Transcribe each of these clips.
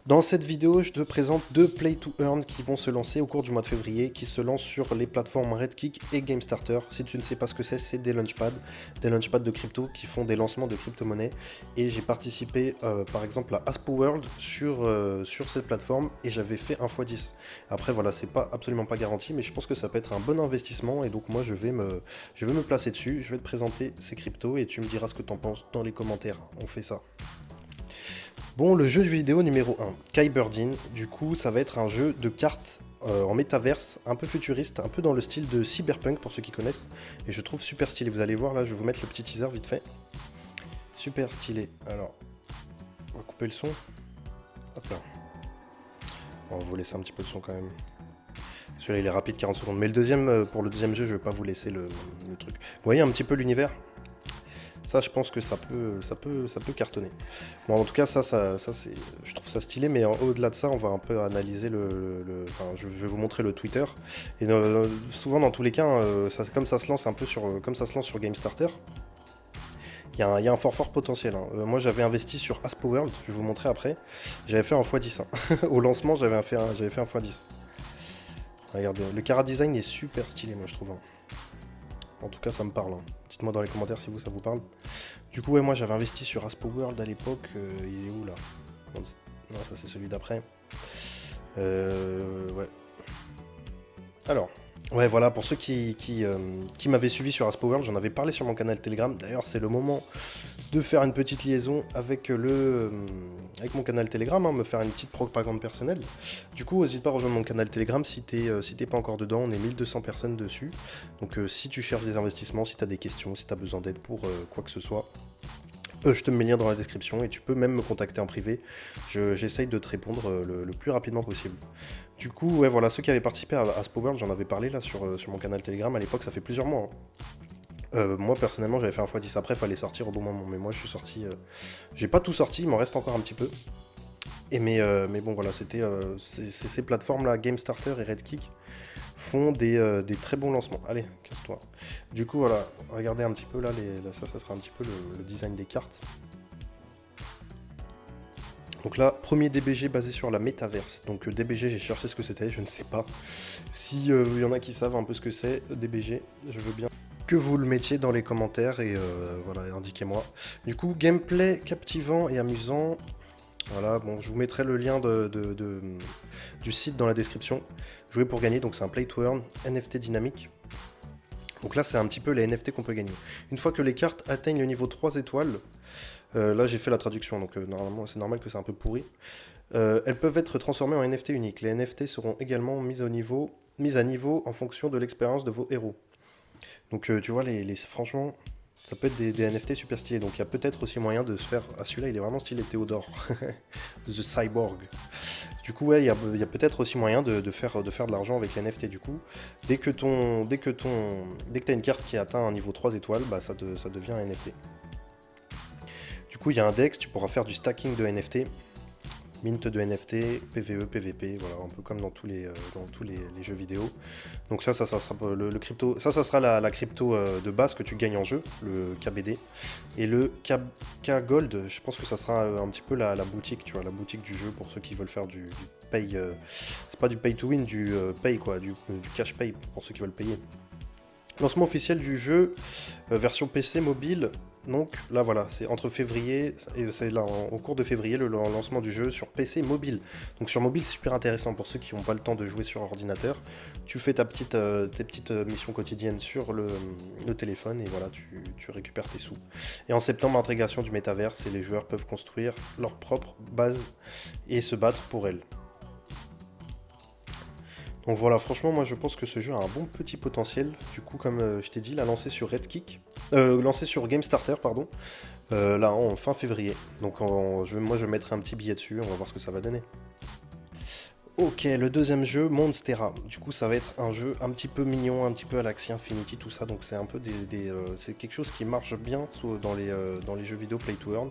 Dans cette vidéo, je te présente deux Play to Earn qui vont se lancer au cours du mois de février, qui se lancent sur les plateformes Redkick et GameStarter. Si tu ne sais pas ce que c'est des launchpads de crypto qui font des lancements de crypto-monnaies. Et j'ai participé par exemple à Aspo World sur cette plateforme et j'avais fait 1 x 10. Après voilà, c'est pas absolument pas garanti, mais je pense que ça peut être un bon investissement et donc moi je vais me placer dessus, je vais te présenter ces cryptos et tu me diras ce que tu en penses dans les commentaires. On fait ça. Bon, le jeu de vidéo numéro 1, Kyberdean, du coup, ça va être un jeu de cartes en métaverse, un peu futuriste, un peu dans le style de Cyberpunk pour ceux qui connaissent, et je trouve super stylé. Vous allez voir là, je vais vous mettre le petit teaser vite fait. Super stylé. Alors, on va couper le son. Hop là. On va vous laisser un petit peu de son quand même. Celui-là, il est rapide, 40 secondes. Mais le deuxième, pour le deuxième jeu, je vais pas vous laisser le truc. Vous voyez un petit peu l'univers ? Ça, je pense que ça peut cartonner. Bon, en tout cas, je trouve ça stylé, mais au-delà de ça, on va un peu analyser enfin, je vais vous montrer le Twitter. Et souvent, dans tous les cas, comme ça se lance un peu comme ça se lance sur GameStarter, il y a un fort potentiel. Hein. Moi, j'avais investi sur Aspo World, je vais vous montrer après. J'avais fait 1 x 10. Hein. Au lancement, j'avais fait 1 x 10. Regardez, le Cara Design est super stylé, moi, je trouve. Hein. En tout cas, ça me parle. Hein. Dites-moi dans les commentaires si ça vous parle. Du coup, ouais, moi j'avais investi sur Aspo World à l'époque. Il est où là? Non, ça c'est celui d'après. Ouais. Alors, ouais, voilà, pour ceux qui m'avaient suivi sur Aspo World, j'en avais parlé sur mon canal Telegram. D'ailleurs, c'est le moment de faire une petite liaison avec avec mon canal Telegram, hein, me faire une petite propagande personnelle. Du coup, n'hésite pas à rejoindre mon canal Telegram si t'es pas encore dedans. On est 1200 personnes dessus. Donc, si tu cherches des investissements, si tu as des questions, si tu as besoin d'aide pour quoi que ce soit, je te mets le lien dans la description et tu peux même me contacter en privé. J'essaye de te répondre le plus rapidement possible. Du coup, ouais, voilà, ceux qui avaient participé à Aspo World, j'en avais parlé là sur mon canal Telegram à l'époque, ça fait plusieurs mois. Hein. Moi personnellement j'avais fait 1 x 10, après fallait sortir au bon moment, mais moi je suis sorti, j'ai pas tout sorti, il m'en reste encore un petit peu. Mais bon voilà, ces plateformes là, GameStarter et Redkick, font des très bons lancements. Allez, casse-toi. Du coup voilà, regardez un petit peu là, ça sera un petit peu le design des cartes. Donc là, premier DBG basé sur la métaverse. Donc DBG, j'ai cherché ce que c'était, je ne sais pas. Si y en a qui savent un peu ce que c'est, DBG, je veux bien que vous le mettiez dans les commentaires et voilà, indiquez-moi. Du coup, gameplay captivant et amusant. Voilà, bon, je vous mettrai le lien du site dans la description. Jouer pour gagner, donc c'est un play to earn, NFT dynamique. Donc là, c'est un petit peu les NFT qu'on peut gagner. Une fois que les cartes atteignent le niveau 3 étoiles, là j'ai fait la traduction, donc normalement c'est normal que c'est un peu pourri. Elles peuvent être transformées en NFT uniques. Les NFT seront également mises à niveau en fonction de l'expérience de vos héros. Donc tu vois, franchement, ça peut être des NFT super stylés. Donc il y a peut-être aussi moyen de se faire... Ah celui-là il est vraiment stylé, Théodore. The Cyborg. Du coup ouais, il y a peut-être aussi moyen de faire de l'argent avec les NFT du coup. Dès que tu as une carte qui atteint un niveau 3 étoiles, bah ça devient un NFT. Du coup il y a un DEX, tu pourras faire du stacking de NFT. Mint de NFT, PVE, PVP, voilà, un peu comme dans tous les jeux vidéo. Donc ça sera le crypto, ça sera la crypto de base que tu gagnes en jeu, le KBD. Et le K Gold, je pense que ça sera un petit peu la boutique, tu vois, la boutique du jeu pour ceux qui veulent faire du pay. C'est pas du pay to win, du pay quoi, du cash pay pour ceux qui veulent payer. Lancement officiel du jeu, version PC mobile. Donc là voilà, c'est entre février et c'est là au cours de février le lancement du jeu sur PC mobile. Donc sur mobile c'est super intéressant pour ceux qui n'ont pas le temps de jouer sur ordinateur. Tu fais tes petites missions quotidiennes sur le téléphone et voilà tu récupères tes sous. Et en septembre, intégration du métaverse et les joueurs peuvent construire leur propre base et se battre pour elle. Donc voilà, franchement, moi je pense que ce jeu a un bon petit potentiel. Du coup, comme je t'ai dit, l'a lancé sur Redkick, lancé sur GameStarter, pardon, là en fin février. Donc moi je mettrai un petit billet dessus, on va voir ce que ça va donner. Ok, le deuxième jeu, Monstera. Du coup, ça va être un jeu un petit peu mignon, un petit peu à l'Axie Infinity, tout ça. Donc c'est un peu c'est quelque chose qui marche bien dans les jeux vidéo Play to Earn.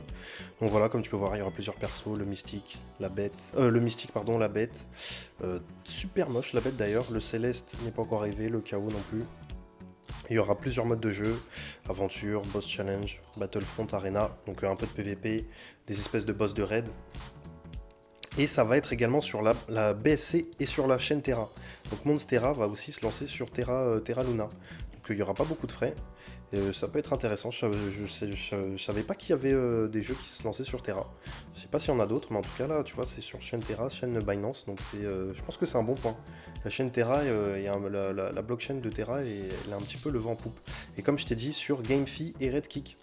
Donc voilà, comme tu peux voir, il y aura plusieurs persos, le mystique, la bête, la bête. Super moche la bête d'ailleurs. Le céleste n'est pas encore arrivé, le chaos non plus. Il y aura plusieurs modes de jeu, aventure, boss challenge, Battlefront Arena, donc un peu de PVP, des espèces de boss de raid. Et ça va être également sur la BSC et sur la chaîne Terra. Donc Monstera va aussi se lancer sur Terra Luna. Donc il n'y aura pas beaucoup de frais. Ça peut être intéressant. Je savais pas qu'il y avait des jeux qui se lançaient sur Terra. Je sais pas s'il y en a d'autres, mais en tout cas là, tu vois, c'est sur chaîne Terra, chaîne Binance. Donc je pense que c'est un bon point. La chaîne Terra, la blockchain de Terra, elle a un petit peu le vent en poupe. Et comme je t'ai dit, sur GameFi et Redkick.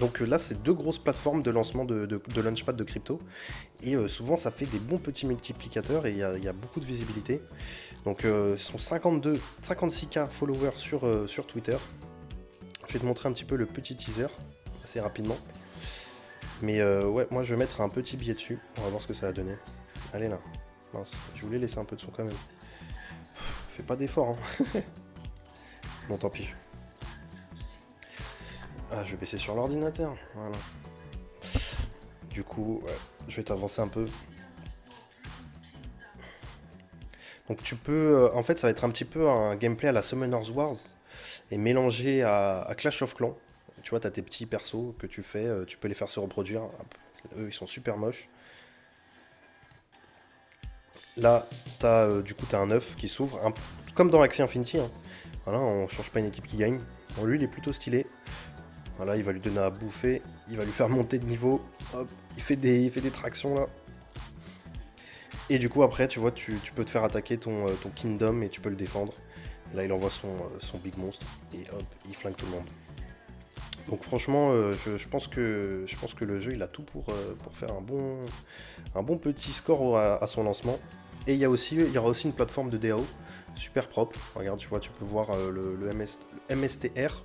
Donc là, c'est deux grosses plateformes de lancement de Launchpad de crypto. Et souvent, ça fait des bons petits multiplicateurs et il y a beaucoup de visibilité. Donc, ils sont 56K followers sur Twitter. Je vais te montrer un petit peu le petit teaser assez rapidement. Mais ouais, moi, je vais mettre un petit billet dessus. On va voir ce que ça va donner. Allez là. Mince, je voulais laisser un peu de son quand même. Fais pas d'effort, hein. Bon, tant pis. Ah, je vais baisser sur l'ordinateur. Voilà. Du coup, ouais, je vais t'avancer un peu. Donc tu peux... en fait, ça va être un petit peu un gameplay à la Summoners Wars et mélangé à Clash of Clans. Tu vois, tu as tes petits persos que tu fais, tu peux les faire se reproduire. Hop. Eux, ils sont super moches. Là, du coup, tu as un œuf qui s'ouvre, comme dans Axie Infinity. Hein. Voilà, on change pas une équipe qui gagne. Bon, lui, il est plutôt stylé. Voilà, il va lui donner à bouffer, il va lui faire monter de niveau. Hop, il fait des tractions là. Et du coup, après, tu vois, tu peux te faire attaquer ton Kingdom et tu peux le défendre. Et là, il envoie son Big Monstre et hop, il flingue tout le monde. Donc franchement, je pense que le jeu, il a tout pour faire un bon petit score à son lancement. Et il y aura aussi une plateforme de DAO super propre. Regarde, tu vois, tu peux voir le MSTR.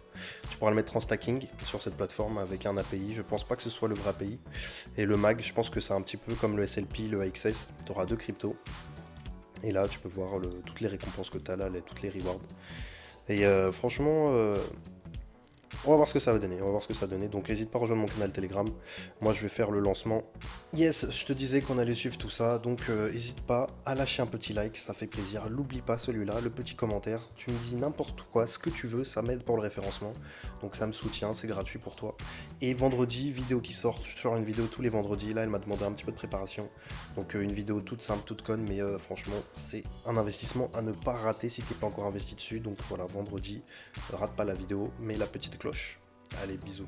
Tu pourras le mettre en stacking sur cette plateforme avec un API. Je pense pas que ce soit le vrai API. Et le MAG, je pense que c'est un petit peu comme le SLP, le AXS. Tu auras deux cryptos. Et là, tu peux voir toutes les récompenses que tu as là, toutes les rewards. Et franchement, on va voir ce que ça va donner. On va voir ce que ça va donner. Donc n'hésite pas à rejoindre mon canal Telegram. Moi je vais faire le lancement. Yes, je te disais qu'on allait suivre tout ça. Donc n'hésite pas à lâcher un petit like, ça fait plaisir. L'oublie pas celui-là, le petit commentaire. Tu me dis n'importe quoi, ce que tu veux, ça m'aide pour le référencement. Donc ça me soutient, c'est gratuit pour toi. Et vendredi, vidéo qui sort. Je sors une vidéo tous les vendredis. Là elle m'a demandé un petit peu de préparation. Donc une vidéo toute simple, toute conne. Mais franchement, c'est un investissement à ne pas rater si t'es pas encore investi dessus. Donc voilà, vendredi, rate pas la vidéo, mets la petite cloche. Allez, bisous.